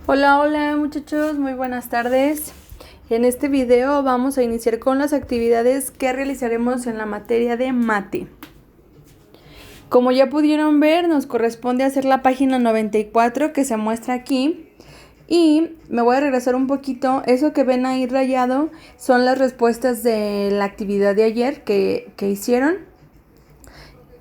Hola, hola muchachos, muy buenas tardes. En este video vamos a iniciar con las actividades que realizaremos en la materia de mate. Como ya pudieron ver, nos corresponde hacer la página 94 que se muestra aquí. Y me voy a regresar un poquito. Eso que ven ahí rayado son las respuestas de la actividad de ayer que hicieron.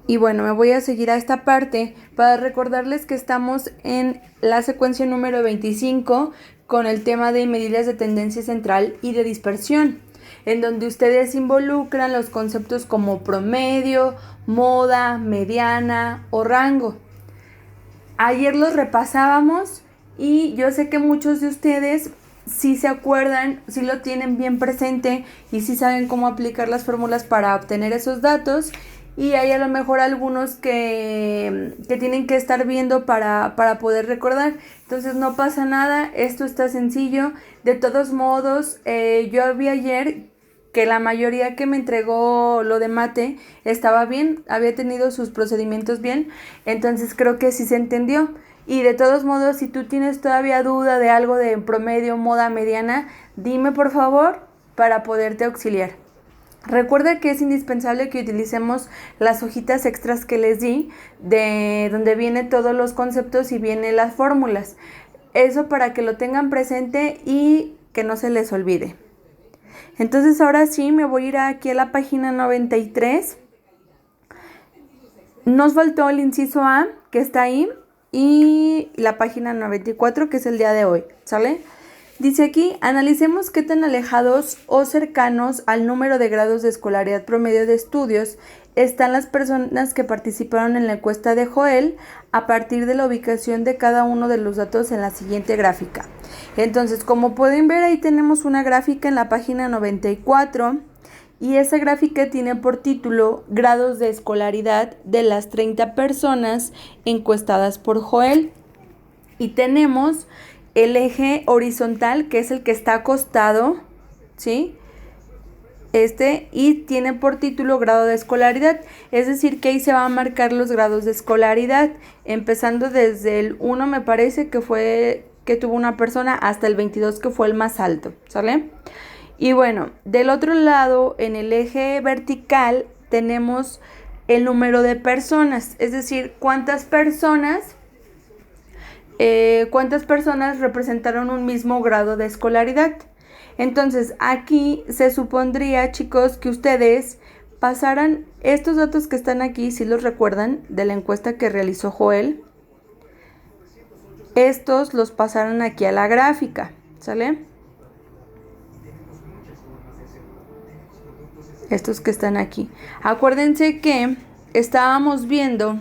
Y bueno, me voy a seguir a esta parte para recordarles que estamos en la secuencia número 25 con el tema de medidas de tendencia central y de dispersión, en donde ustedes involucran los conceptos como promedio, moda, mediana o rango. Ayer los repasábamos y yo sé que muchos de ustedes sí se acuerdan, sí lo tienen bien presente y sí saben cómo aplicar las fórmulas para obtener esos datos. Y hay a lo mejor algunos que tienen que estar viendo para poder recordar. Entonces no pasa nada, esto está sencillo. De todos modos, yo vi ayer que la mayoría que me entregó lo de mate estaba bien, había tenido sus procedimientos bien. Entonces creo que sí se entendió. Y de todos modos, si tú tienes todavía duda de algo de promedio, moda, mediana, dime por favor para poderte auxiliar. Recuerda que es indispensable que utilicemos las hojitas extras que les di, de donde vienen todos los conceptos y vienen las fórmulas. Eso para que lo tengan presente y que no se les olvide. Entonces ahora sí me voy a ir aquí a la página 93. Nos faltó el inciso A, que está ahí, y la página 94, que es el día de hoy, ¿sale? Dice aquí, analicemos qué tan alejados o cercanos al número de grados de escolaridad promedio de estudios están las personas que participaron en la encuesta de Joel a partir de la ubicación de cada uno de los datos en la siguiente gráfica. Entonces, como pueden ver, ahí tenemos una gráfica en la página 94 y esa gráfica tiene por título grados de escolaridad de las 30 personas encuestadas por Joel. Y tenemos el eje horizontal, que es el que está acostado, ¿sí? Y tiene por título grado de escolaridad, es decir, que ahí se van a marcar los grados de escolaridad, empezando desde el 1, me parece que fue que tuvo una persona, hasta el 22, que fue el más alto, ¿sale? Y bueno, del otro lado, en el eje vertical, tenemos el número de personas, es decir, cuántas personas representaron un mismo grado de escolaridad. Entonces aquí se supondría, chicos, que ustedes pasaran estos datos que están aquí, si los recuerdan, de la encuesta que realizó Joel. Estos los pasaran aquí a la gráfica, ¿sale? Estos que están aquí. Acuérdense que estábamos viendo...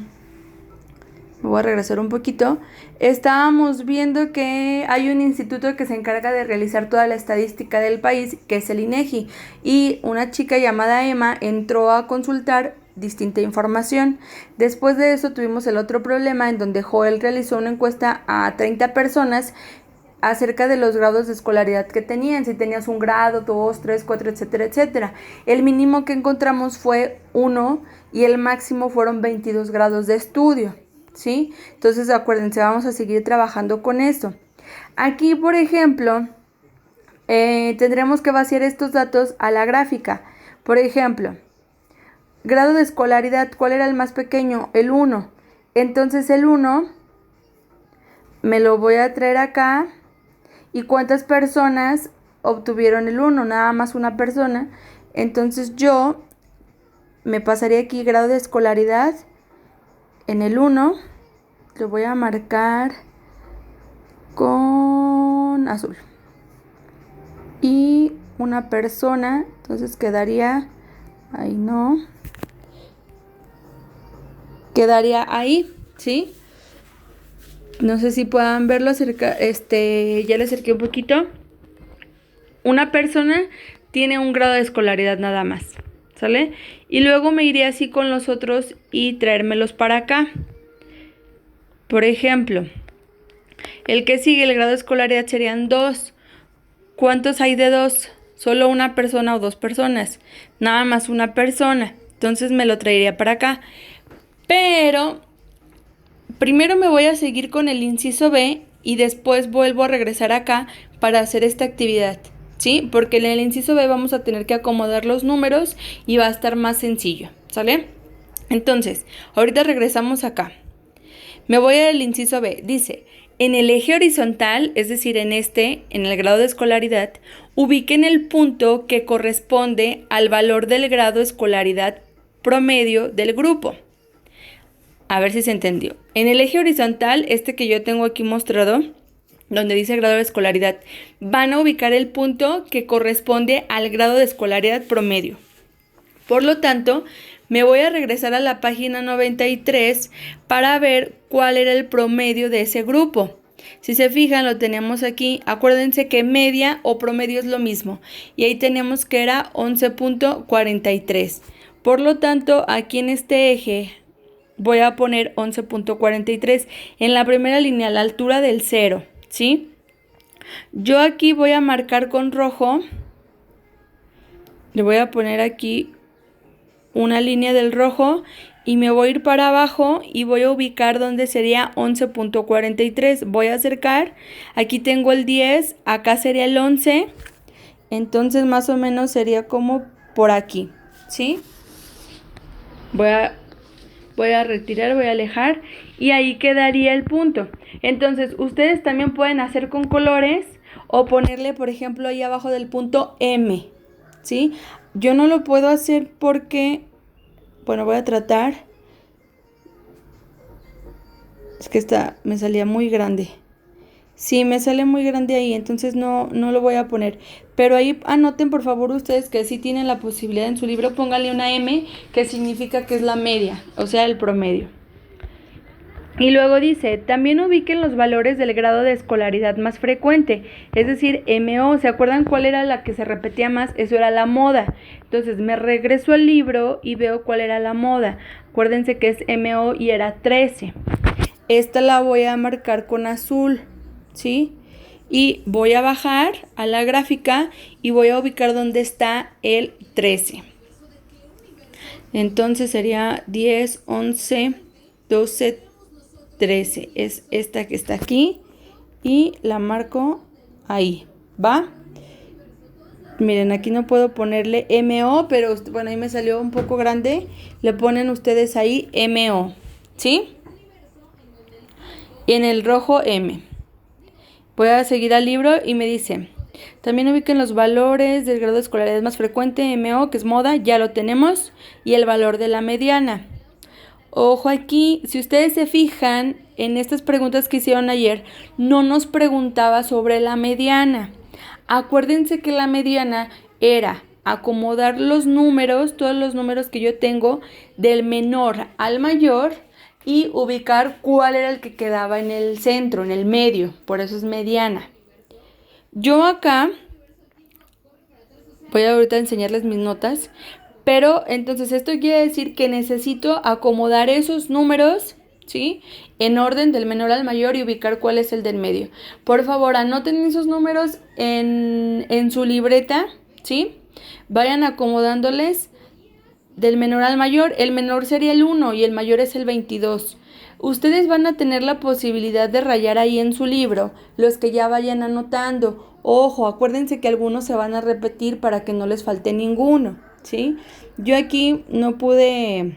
Me voy a regresar un poquito. Estábamos viendo que hay un instituto que se encarga de realizar toda la estadística del país, que es el INEGI, y una chica llamada Emma entró a consultar distinta información. Después de eso tuvimos el otro problema en donde Joel realizó una encuesta a 30 personas acerca de los grados de escolaridad que tenían, si tenías un grado, 2, 3, 4, etcétera, etcétera. El mínimo que encontramos fue 1 y el máximo fueron 22 grados de estudio, ¿sí? Entonces acuérdense, vamos a seguir trabajando con esto. Aquí, por ejemplo, tendremos que vaciar estos datos a la gráfica. Por ejemplo, grado de escolaridad, ¿cuál era el más pequeño? El 1. Entonces el 1 me lo voy a traer acá. ¿Y cuántas personas obtuvieron el 1? Nada más una persona. Entonces yo me pasaría aquí grado de escolaridad en el 1. Lo voy a marcar con azul. Y una persona, entonces quedaría... Ahí no. Quedaría ahí, ¿sí? No sé si puedan verlo acerca, ya le acerqué un poquito. Una persona tiene un grado de escolaridad nada más, ¿sale? Y luego me iré así con los otros y traérmelos para acá. Por ejemplo, el que sigue el grado de escolaridad serían 2. ¿Cuántos hay de 2? Solo una persona o 2 personas. Nada más una persona. Entonces me lo traería para acá. Pero primero me voy a seguir con el inciso B y después vuelvo a regresar acá para hacer esta actividad, ¿sí? Porque en el inciso B vamos a tener que acomodar los números y va a estar más sencillo, ¿sale? Entonces, ahorita regresamos acá. Me voy al inciso B. Dice, en el eje horizontal, es decir, en el grado de escolaridad, ubiquen el punto que corresponde al valor del grado de escolaridad promedio del grupo. A ver si se entendió. En el eje horizontal, que yo tengo aquí mostrado, donde dice grado de escolaridad, van a ubicar el punto que corresponde al grado de escolaridad promedio. Por lo tanto, me voy a regresar a la página 93 para ver cuál era el promedio de ese grupo. Si se fijan, lo tenemos aquí. Acuérdense que media o promedio es lo mismo. Y ahí tenemos que era 11.43. Por lo tanto, aquí en este eje voy a poner 11.43 en la primera línea, a la altura del 0, ¿sí? Yo aquí voy a marcar con rojo. Le voy a poner aquí una línea del rojo y me voy a ir para abajo y voy a ubicar donde sería 11.43. Voy a acercar, aquí tengo el 10, acá sería el 11, entonces más o menos sería como por aquí, ¿sí? Voy a retirar, voy a alejar y ahí quedaría el punto. Entonces ustedes también pueden hacer con colores o ponerle, por ejemplo, ahí abajo del punto M, ¿sí? Yo no lo puedo hacer porque, bueno, voy a tratar. Es que me salía muy grande. Sí, me sale muy grande ahí, entonces no lo voy a poner. Pero ahí anoten por favor ustedes que sí tienen la posibilidad en su libro, pónganle una M, que significa que es la media, o sea, el promedio. Y luego dice, también ubiquen los valores del grado de escolaridad más frecuente, es decir, MO. ¿Se acuerdan cuál era la que se repetía más? Eso era la moda. Entonces me regreso al libro y veo cuál era la moda. Acuérdense que es MO y era 13. Esta la voy a marcar con azul, ¿sí? Y voy a bajar a la gráfica y voy a ubicar donde está el 13. Entonces sería 10, 11, 12, 13. Es esta que está aquí y la marco ahí, ¿va? Miren, aquí no puedo ponerle MO, pero bueno, ahí me salió un poco grande. Le ponen ustedes ahí MO, ¿sí? Y en el rojo M. Voy a seguir al libro y me dice, también ubiquen los valores del grado de escolaridad más frecuente, MO, que es moda, ya lo tenemos, y el valor de la mediana. Ojo aquí, si ustedes se fijan en estas preguntas que hicieron ayer, no nos preguntaba sobre la mediana. Acuérdense que la mediana era acomodar los números, todos los números que yo tengo, del menor al mayor y ubicar cuál era el que quedaba en el centro, en el medio, por eso es mediana. Yo acá voy ahorita a enseñarles mis notas. Pero entonces esto quiere decir que necesito acomodar esos números, ¿sí? En orden del menor al mayor y ubicar cuál es el del medio. Por favor, anoten esos números en su libreta, ¿sí? Vayan acomodándoles del menor al mayor. El menor sería el 1 y el mayor es el 22. Ustedes van a tener la posibilidad de rayar ahí en su libro los que ya vayan anotando. Ojo, acuérdense que algunos se van a repetir para que no les falte ninguno, ¿sí? Yo aquí no pude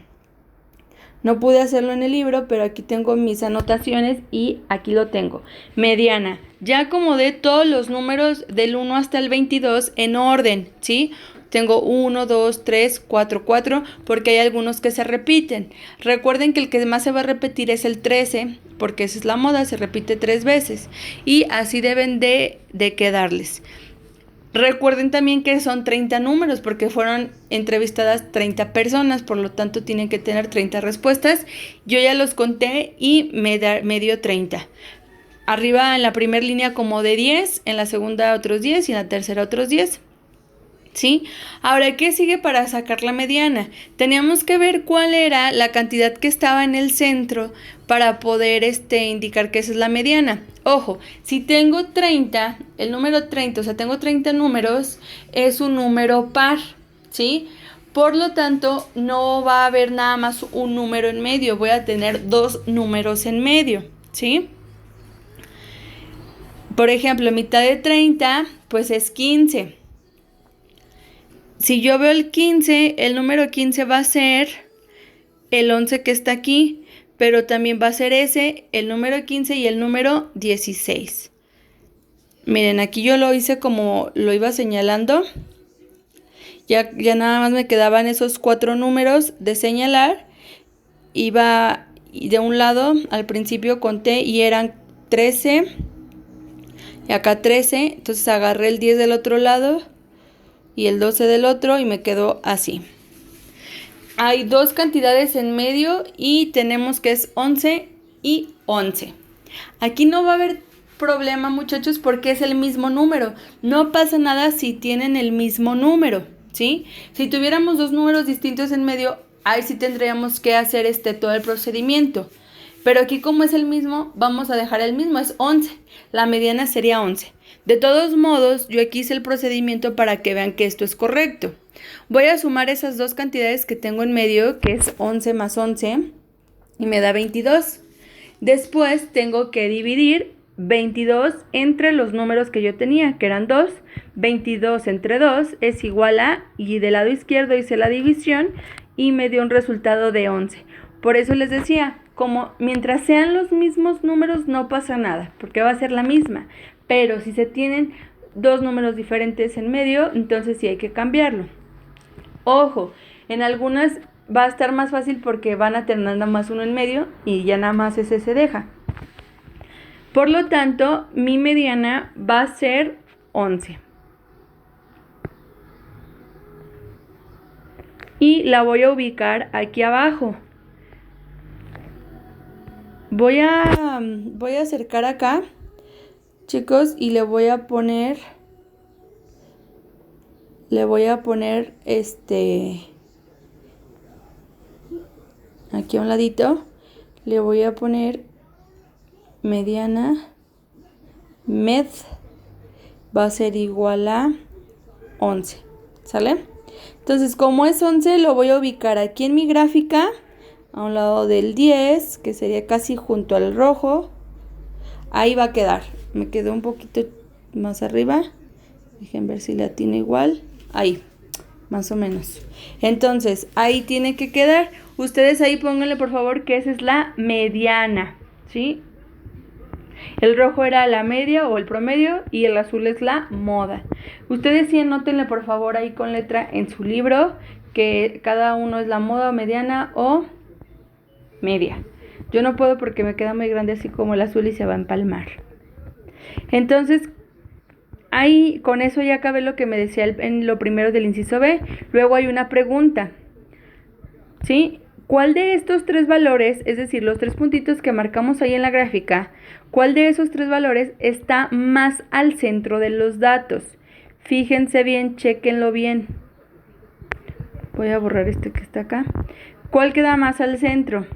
hacerlo en el libro, pero aquí tengo mis anotaciones y aquí lo tengo. Mediana. Ya acomodé todos los números del 1 hasta el 22 en orden, ¿sí? Tengo 1, 2, 3, 4, 4, porque hay algunos que se repiten. Recuerden que el que más se va a repetir es el 13, porque esa es la moda, se repite 3 veces. Y así deben de quedarles. Recuerden también que son 30 números porque fueron entrevistadas 30 personas, por lo tanto tienen que tener 30 respuestas. Yo ya los conté y me dio 30. Arriba en la primera línea como de 10, en la segunda otros 10 y en la tercera otros 10. ¿Sí? Ahora, ¿qué sigue para sacar la mediana? Teníamos que ver cuál era la cantidad que estaba en el centro para poder indicar que esa es la mediana. Ojo, si tengo 30, el número 30, o sea, tengo 30 números, es un número par, ¿sí? Por lo tanto, no va a haber nada más un número en medio, voy a tener 2 números en medio, ¿sí? Por ejemplo, mitad de 30, pues es 15. Si yo veo el 15, el número 15 va a ser el 11 que está aquí, pero también va a ser ese, el número 15 y el número 16. Miren, aquí yo lo hice como lo iba señalando. Ya nada más me quedaban esos 4 números de señalar. Iba de un lado, al principio conté y eran 13. Y acá 13, entonces agarré el 10 del otro lado y el 12 del otro y me quedó así. Hay 2 cantidades en medio y tenemos que es 11 y 11. Aquí no va a haber problema, muchachos, porque es el mismo número. No pasa nada si tienen el mismo número, ¿sí? Si tuviéramos 2 números distintos en medio, ahí sí tendríamos que hacer todo el procedimiento. Pero aquí como es el mismo, vamos a dejar el mismo, es 11. La mediana sería 11. De todos modos, yo aquí hice el procedimiento para que vean que esto es correcto. Voy a sumar esas 2 cantidades que tengo en medio, que es 11 más 11, y me da 22. Después tengo que dividir 22 entre los números que yo tenía, que eran 2. 22 entre 2 es igual a, y del lado izquierdo hice la división y me dio un resultado de 11. Por eso les decía, como mientras sean los mismos números no pasa nada, porque va a ser la misma. Pero si se tienen 2 números diferentes en medio, entonces sí hay que cambiarlo. Ojo, en algunas va a estar más fácil porque van a tener nada más uno en medio y ya nada más ese se deja. Por lo tanto, mi mediana va a ser 11. Y la voy a ubicar aquí abajo. Voy a acercar acá, chicos, y le voy a poner aquí a un ladito, le voy a poner mediana, med, va a ser igual a 11, ¿sale? Entonces, como es 11, lo voy a ubicar aquí en mi gráfica, a un lado del 10, que sería casi junto al rojo. Ahí va a quedar. Me quedó un poquito más arriba. Dejen ver si la tiene igual. Ahí, más o menos. Entonces, ahí tiene que quedar. Ustedes ahí pónganle por favor que esa es la mediana, ¿sí? El rojo era la media o el promedio y el azul es la moda. Ustedes sí anótenle por favor ahí con letra en su libro que cada uno es la moda o mediana o media. Yo no puedo porque me queda muy grande así como el azul y se va a empalmar. Entonces, ahí con eso ya acabé lo que me decía en lo primero del inciso B. Luego hay una pregunta, ¿sí? ¿Cuál de estos 3 valores, es decir, los 3 puntitos que marcamos ahí en la gráfica, cuál de esos 3 valores está más al centro de los datos? Fíjense bien, chéquenlo bien. Voy a borrar este que está acá. ¿Cuál queda más al centro?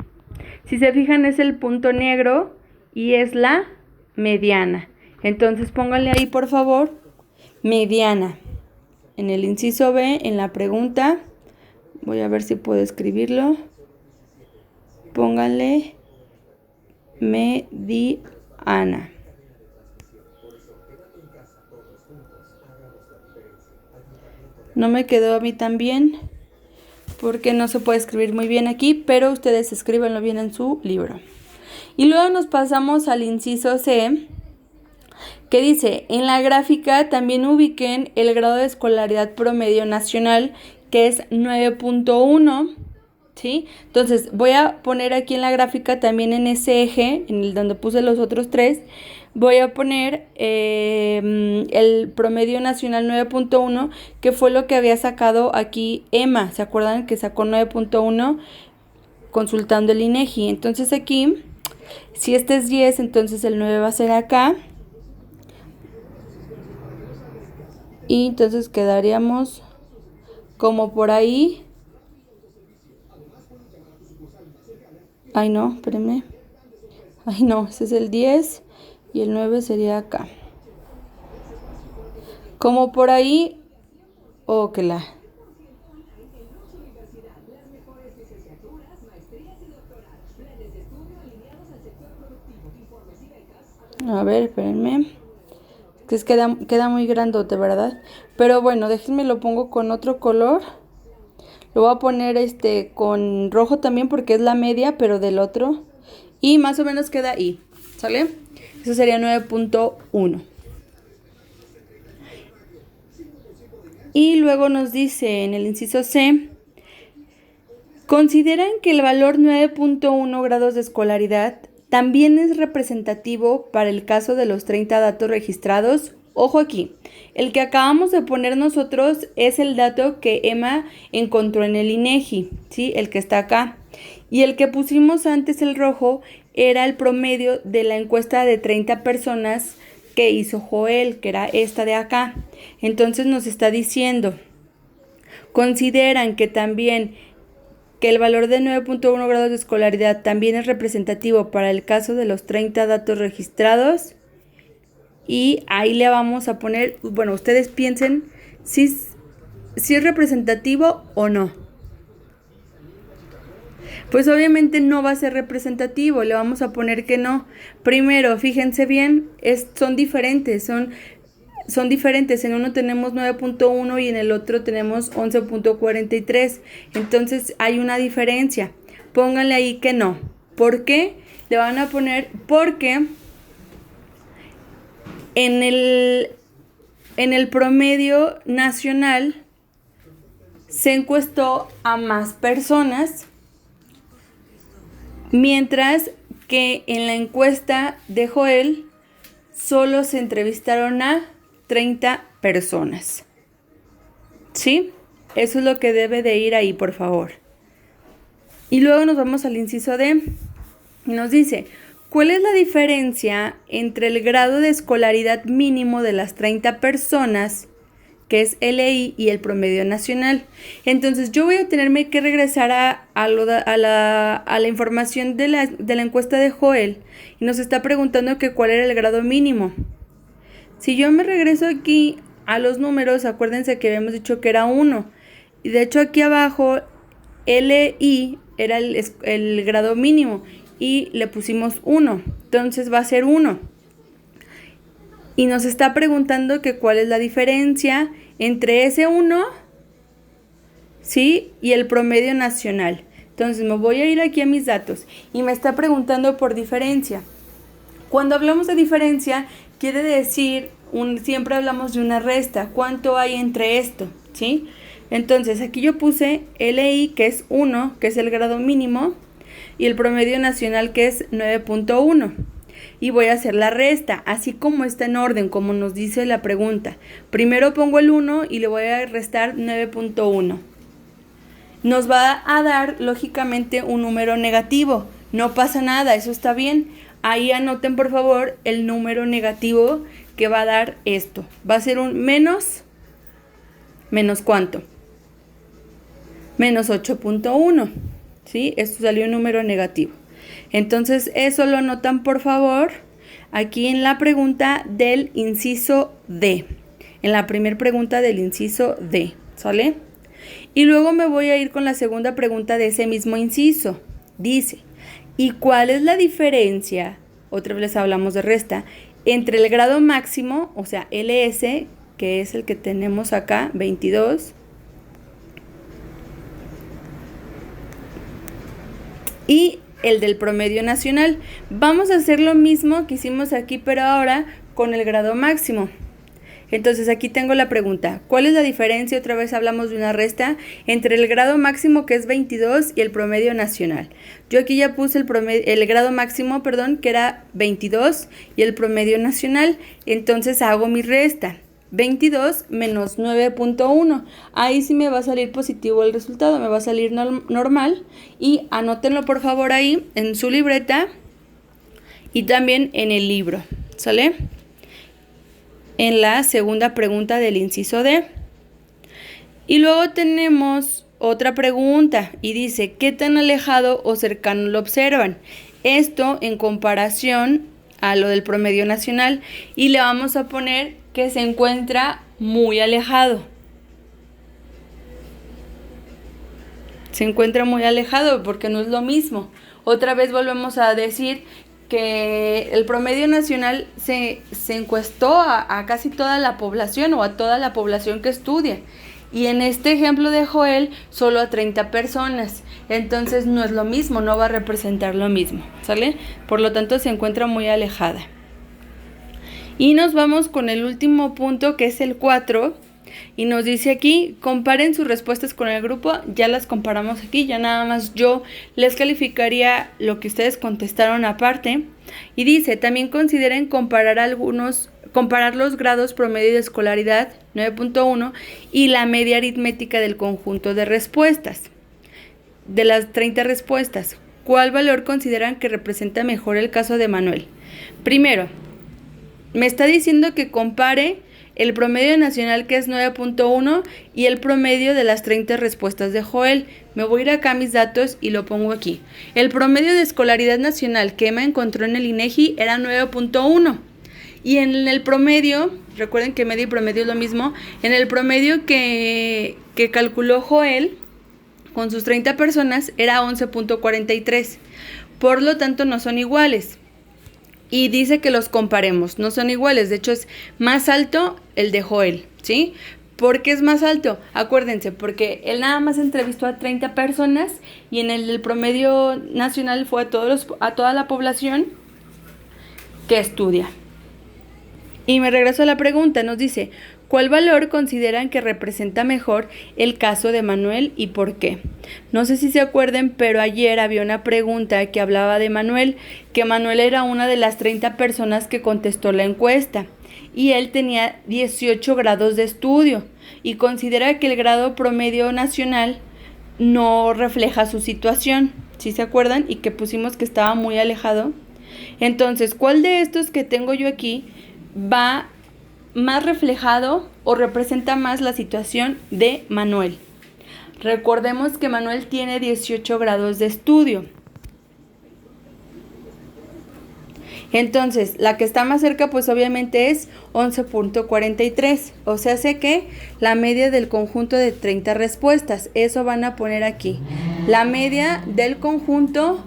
Si se fijan es el punto negro y es la mediana. Entonces pónganle ahí por favor mediana. En el inciso B, en la pregunta, voy a ver si puedo escribirlo. Pónganle mediana. No me quedó a mí tan bien porque no se puede escribir muy bien aquí, pero ustedes escríbanlo bien en su libro. Y luego nos pasamos al inciso C, que dice, en la gráfica también ubiquen el grado de escolaridad promedio nacional, que es 9.1, ¿sí? Entonces voy a poner aquí en la gráfica también en ese eje, en el donde puse los otros 3, voy a poner el promedio nacional 9.1, que fue lo que había sacado aquí Emma. ¿Se acuerdan que sacó 9.1 consultando el INEGI? Entonces aquí, si este es 10, entonces el 9 va a ser acá. Y entonces quedaríamos como por ahí. Ay no, espérenme. Ay no, ese es el 10 y el 9 sería acá. Como por ahí. Oh, que la. A ver, espérenme. que queda muy grandote, ¿verdad? Pero bueno, déjenme lo pongo con otro color. Lo voy a poner con rojo también porque es la media, pero del otro. Y más o menos queda ahí, ¿sale? Eso sería 9.1. Y luego nos dice en el inciso C, consideran que el valor 9.1 grados de escolaridad también es representativo para el caso de los 30 datos registrados. Ojo aquí, el que acabamos de poner nosotros es el dato que Emma encontró en el INEGI, ¿sí? El que está acá. Y el que pusimos antes, el rojo, era el promedio de la encuesta de 30 personas que hizo Joel, que era esta de acá. Entonces nos está diciendo, consideran que también que el valor de 9.1 grados de escolaridad también es representativo para el caso de los 30 datos registrados. Y ahí le vamos a poner, bueno, ustedes piensen si es representativo o no. Pues obviamente no va a ser representativo, le vamos a poner que no. Primero, fíjense bien, son diferentes, son diferentes. En uno tenemos 9.1 y en el otro tenemos 11.43. Entonces hay una diferencia. Pónganle ahí que no. ¿Por qué? Le van a poner porque en el promedio nacional se encuestó a más personas, mientras que en la encuesta de Joel solo se entrevistaron a 30 personas. ¿Sí? Eso es lo que debe de ir ahí, por favor. Y luego nos vamos al inciso D. Y nos dice, ¿cuál es la diferencia entre el grado de escolaridad mínimo de las 30 personas, que es LI, y el promedio nacional? Entonces yo voy a tenerme que regresar a la información de la encuesta de Joel, y nos está preguntando que cuál era el grado mínimo. Si yo me regreso aquí a los números, acuérdense que habíamos dicho que era 1, y de hecho aquí abajo LI era el grado mínimo y le pusimos 1, entonces va a ser 1. Y nos está preguntando que cuál es la diferencia entre ese 1, ¿sí? Y el promedio nacional. Entonces me voy a ir aquí a mis datos y me está preguntando por diferencia. Cuando hablamos de diferencia, quiere decir, siempre hablamos de una resta. ¿Cuánto hay entre esto? ¿Sí? Entonces aquí yo puse LI, que es 1, que es el grado mínimo, y el promedio nacional, que es 9.1. Y voy a hacer la resta, así como está en orden, como nos dice la pregunta. Primero pongo el 1 y le voy a restar 9.1. Nos va a dar, lógicamente, un número negativo. No pasa nada, eso está bien. Ahí anoten, por favor, el número negativo que va a dar esto. Va a ser un menos ¿cuánto? Menos 8.1. ¿Sí? Esto salió un número negativo. Entonces, eso lo anotan, por favor, aquí en la pregunta del inciso D. En la primera pregunta del inciso D. ¿Sale? Y luego me voy a ir con la segunda pregunta de ese mismo inciso. Dice, ¿y cuál es la diferencia? Otra vez les hablamos de resta. Entre el grado máximo, o sea, LS, que es el que tenemos acá, 22, y el del promedio nacional. Vamos a hacer lo mismo que hicimos aquí, pero ahora con el grado máximo. Entonces aquí tengo la pregunta, ¿cuál es la diferencia? Otra vez hablamos de una resta entre el grado máximo, que es 22, y el promedio nacional. Yo aquí ya puse el grado máximo, que era 22, y el promedio nacional. Entonces hago mi resta. 22 menos 9.1. Ahí sí me va a salir positivo el resultado, me va a salir normal. Y anótenlo, por favor, ahí en su libreta y también en el libro, ¿sale? En la segunda pregunta del inciso D. Y luego tenemos otra pregunta y dice, ¿qué tan alejado o cercano lo observan? Esto en comparación a lo del promedio nacional, y le vamos a poner que se encuentra muy alejado. Se encuentra muy alejado porque no es lo mismo. Otra vez volvemos a decir que el promedio nacional se encuestó a casi toda la población o a toda la población que estudia. Y en este ejemplo de Joel, solo a 30 personas. Entonces no es lo mismo, no va a representar lo mismo, ¿sale? Por lo tanto se encuentra muy alejada. Y nos vamos con el último punto, que es el 4. Y nos dice aquí, comparen sus respuestas con el grupo. Ya las comparamos aquí, ya nada más yo les calificaría lo que ustedes contestaron aparte. Y dice, también consideren comparar los grados promedio de escolaridad 9.1 y la media aritmética del conjunto de respuestas. De las 30 respuestas, ¿cuál valor consideran que representa mejor el caso de Manuel? Primero, me está diciendo que compare el promedio nacional, que es 9.1, y el promedio de las 30 respuestas de Joel. Me voy a ir acá a mis datos y lo pongo aquí. El promedio de escolaridad nacional que Emma encontró en el INEGI era 9.1. Y en el promedio, recuerden que medio y promedio es lo mismo, en el promedio que calculó Joel con sus 30 personas era 11.43. Por lo tanto, no son iguales. Y dice que los comparemos, no son iguales. De hecho, es más alto el de Joel, ¿sí? ¿Por qué es más alto? Acuérdense, porque él nada más entrevistó a 30 personas y en el del promedio nacional fue a toda la población que estudia. Y me regreso a la pregunta, nos dice, ¿cuál valor consideran que representa mejor el caso de Manuel y por qué? No sé si se acuerden, pero ayer había una pregunta que hablaba de Manuel, que Manuel era una de las 30 personas que contestó la encuesta y él tenía 18 grados de estudio y considera que el grado promedio nacional no refleja su situación, ¿sí se acuerdan? Y que pusimos que estaba muy alejado. Entonces, ¿cuál de estos que tengo yo aquí va más reflejado o representa más la situación de Manuel? Recordemos que Manuel tiene 18 grados de estudio. Entonces, la que está más cerca pues obviamente es 11.43. O sea, sé que la media del conjunto de 30 respuestas. Eso van a poner aquí. La media del conjunto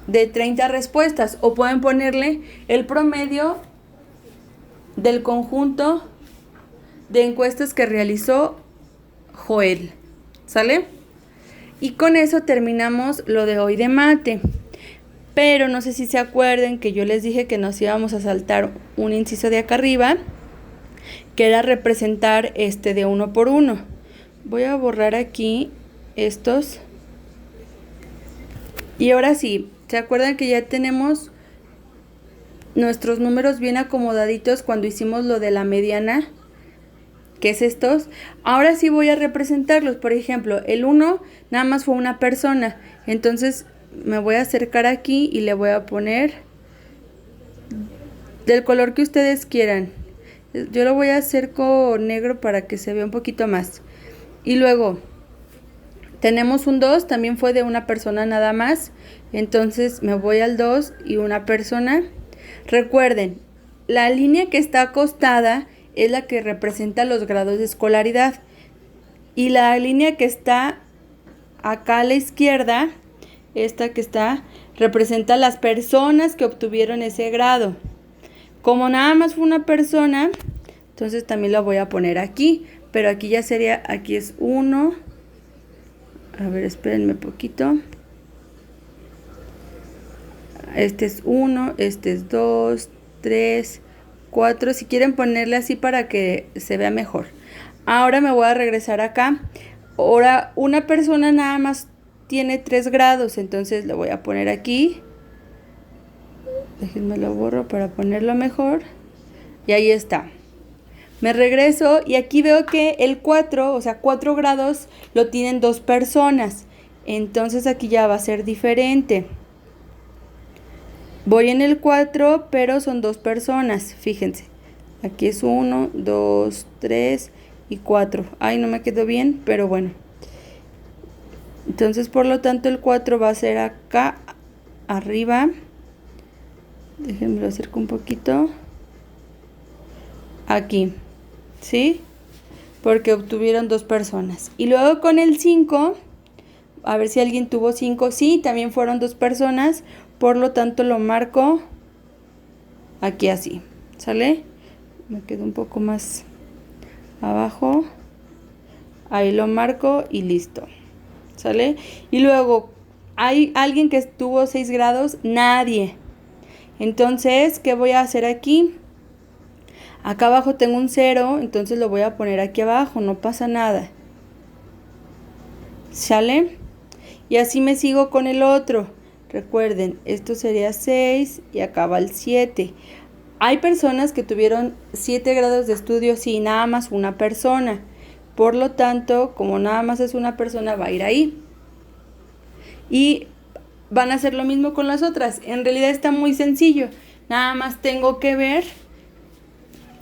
de 30 respuestas. O pueden ponerle el promedio del conjunto de encuestas que realizó Joel, ¿sale? Y con eso terminamos lo de hoy de mate. Pero no sé si se acuerden que yo les dije que nos íbamos a saltar un inciso de acá arriba, que era representar de 1 por 1. Voy a borrar aquí estos. Y ahora sí, ¿se acuerdan que ya tenemos nuestros números bien acomodaditos cuando hicimos lo de la mediana? Que es estos. Ahora sí voy a representarlos. Por ejemplo, el 1 nada más fue una persona. Entonces me voy a acercar aquí y le voy a poner del color que ustedes quieran. Yo lo voy a hacer con negro para que se vea un poquito más. Y luego tenemos un 2, también fue de una persona nada más. Entonces me voy al 2 y una persona. Recuerden, la línea que está acostada es la que representa los grados de escolaridad. Y la línea que está acá a la izquierda, esta que está, representa las personas que obtuvieron ese grado. Como nada más fue una persona, entonces también la voy a poner aquí. Pero aquí ya sería, aquí es 1. A ver, espérenme poquito. Este es 1, este es 2, 3, 4. Si quieren ponerle así para que se vea mejor. Ahora me voy a regresar acá. Ahora una persona nada más tiene 3 grados, entonces lo voy a poner aquí. Déjenme lo borro para ponerlo mejor. Y ahí está. Me regreso y aquí veo que el 4, o sea 4 grados lo tienen 2 personas. Entonces aquí ya va a ser diferente. Voy en el 4, pero son 2 personas, fíjense. Aquí es 1, 2, 3 y 4. Ay, no me quedó bien, pero bueno. Entonces, por lo tanto, el 4 va a ser acá, arriba. Déjenme lo acerco un poquito. Aquí, ¿sí? Porque obtuvieron 2 personas. Y luego con el 5, a ver si alguien tuvo 5. Sí, también fueron 2 personas. por lo tanto lo marco aquí así, ¿sale? Me quedo un poco más abajo, ahí lo marco y listo, ¿sale? Y luego, ¿hay alguien que estuvo 6 grados? Nadie. Entonces, ¿qué voy a hacer aquí? Acá abajo tengo un 0, entonces lo voy a poner aquí abajo, no pasa nada, ¿sale? Y así me sigo con el otro. Recuerden, esto sería 6 y acá va el 7. Hay personas que tuvieron 7 grados de estudio, sí, nada más una persona. Por lo tanto, como nada más es una persona, va a ir ahí. Y van a hacer lo mismo con las otras. En realidad está muy sencillo. Nada más tengo que ver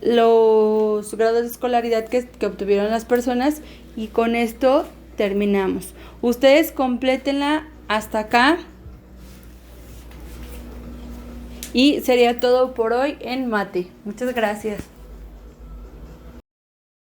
los grados de escolaridad que obtuvieron las personas y con esto terminamos. Ustedes complétenla hasta acá. Y sería todo por hoy en mate. Muchas gracias.